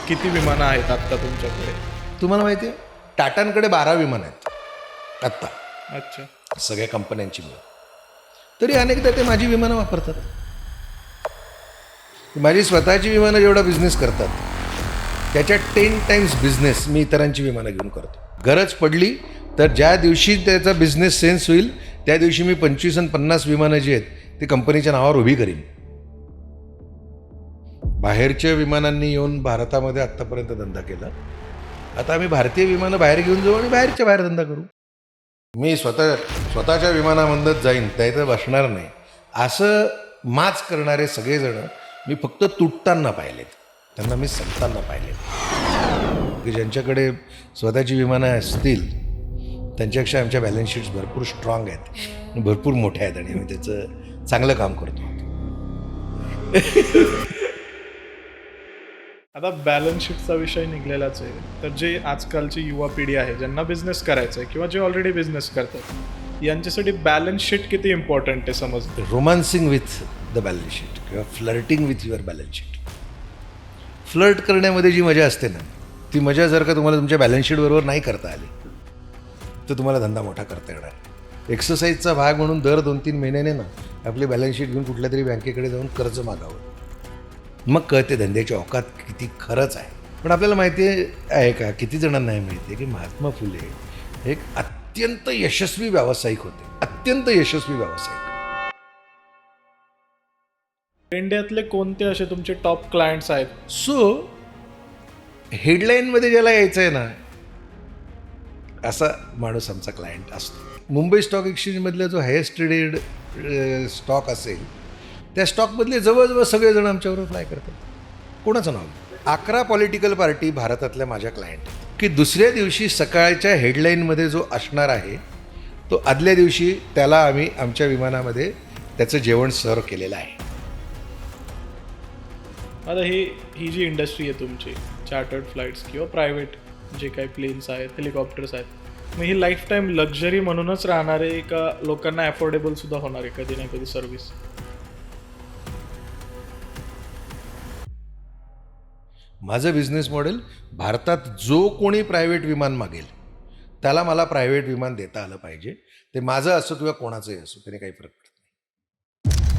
किती विमानं आहेत आत्ता तुमच्याकडे? तुम्हाला माहिती आहे टाटांकडे 12 विमानं आहेत आत्ता, अच्छा. सगळ्या कंपन्यांची मिळून. तरी अनेकदा ते माझी विमानं वापरतात. माझी स्वतःची विमानं जेवढा बिझनेस करतात त्याच्या 10 टाइम्स बिझनेस मी इतरांची विमानं घेऊन करतो. गरज पडली तर ज्या दिवशी त्याचा बिझनेस सेन्स होईल त्या दिवशी मी 25 आणि 50 विमानं जी आहेत ती कंपनीच्या नावावर उभी करीन. बाहेरच्या विमानांनी येऊन भारतामध्ये आत्तापर्यंत धंदा केला. आता आम्ही भारतीय विमानं बाहेर घेऊन जाऊ आणि बाहेरच्या बाहेर धंदा करू. मी स्वतःच्या विमानामधूनच जाईन त्याचं बसणार नाही असं माच करणारे सगळेजण मी फक्त तुटताना पाहिलेत, त्यांना मी संपताना पाहिलेत. की ज्यांच्याकडे स्वतःची विमानं असतील त्यांच्यापेक्षा आमच्या बॅलन्स शीट्स भरपूर स्ट्रॉंग आहेत, भरपूर मोठ्या आहेत आणि आम्ही त्याचं चांगलं काम करतो. आता बॅलन्स शीटचा विषय निघलेलाच आहे. तर जे आजकालची युवा पिढी आहे ज्यांना बिझनेस करायचा आहे किंवा जे ऑलरेडी बिझनेस करतात यांच्यासाठी बॅलन्स शीट किती इम्पॉर्टंट आहे समजतं. Romancing with the balance sheet किंवा flirting with your balance sheet. Flirt करण्यामध्ये जी मजा असते ना ती मजा जर का तुम्हाला तुमच्या बॅलन्स शीटबरोबर नाही करता आली तर तुम्हाला धंदा मोठा करता येणार. एक्सरसाइजचा भाग म्हणून दर 2-3 महिन्याने ना आपली बॅलन्स शीट घेऊन कुठल्या तरी बँकेकडे जाऊन कर्ज मागावं, मग कळते धंद्याची औकात किती खरंच आहे. पण आपल्याला माहिती आहे का, किती जणांना नाही माहिती आहे की महात्मा फुले एक अत्यंत यशस्वी व्यावसायिक होते, अत्यंत यशस्वी व्यावसायिक. इंडियातले कोणते असे तुमचे टॉप क्लायंट्स आहेत? सो हेडलाईनमध्ये ज्याला यायचं आहे ना असा माणूस आमचा क्लायंट असतो. मुंबई स्टॉक एक्सचेंजमधला जो हायेस्ट ट्रेडेड स्टॉक असेल त्या स्टॉकमधले जवळजवळ सगळेजण आमच्याबरोबर फ्लाय करतात. कोणाचं नाव? 11 पॉलिटिकल पार्टी भारतातल्या माझ्या क्लायंट की दुसऱ्या दिवशी सकाळच्या हेडलाईनमध्ये जो असणार आहे तो आदल्या दिवशी त्याला आम्ही आमच्या विमानामध्ये त्याचं जेवण सर्व केलेलं आहे. आता ही जी इंडस्ट्री आहे तुमची चार्टर्ड फ्लाईट्स किंवा प्रायव्हेट जे काही प्लेन्स आहेत, हेलिकॉप्टर्स आहेत, मग ही लाईफ टाईम लक्झरी म्हणूनच राहणार आहे का लोकांना अफोर्डेबल सुद्धा होणार आहे कधी ना कधी सर्व्हिस? माझं बिझनेस मॉडेल भारतात जो कोणी प्रायव्हेट विमान मागेल त्याला मला प्रायव्हेट विमान देता आलं पाहिजे. ते माझं असो किंवा कोणाचंही असो त्याने काही फरक पडत नाही.